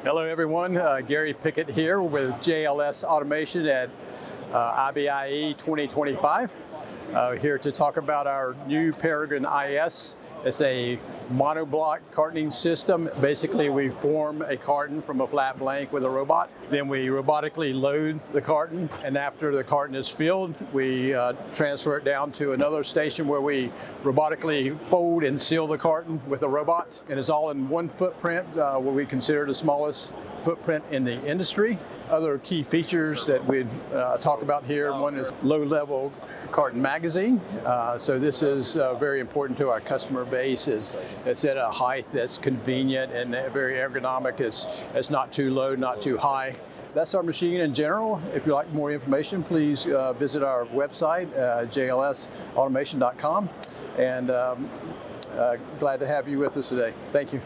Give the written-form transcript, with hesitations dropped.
Hello everyone, Gary Pickett here with JLS Automation at IBIE 2025. Here to talk about our new Peregrine IS. It's a monoblock cartoning system. Basically, we form a carton from a flat blank with a robot. Then we robotically load the carton, and after the carton is filled, we transfer it down to another station where we robotically fold and seal the carton with a robot. And it's all in one footprint, what we consider the smallest footprint in the industry. Other key features that we talk about here, one is low-level carton magazine. So this is very important to our customer base. It's at a height that's convenient and very ergonomic. It's not too low, not too high. That's our machine in general. If you'd like more information, please visit our website, jlsautomation.com. And glad to have you with us today. Thank you.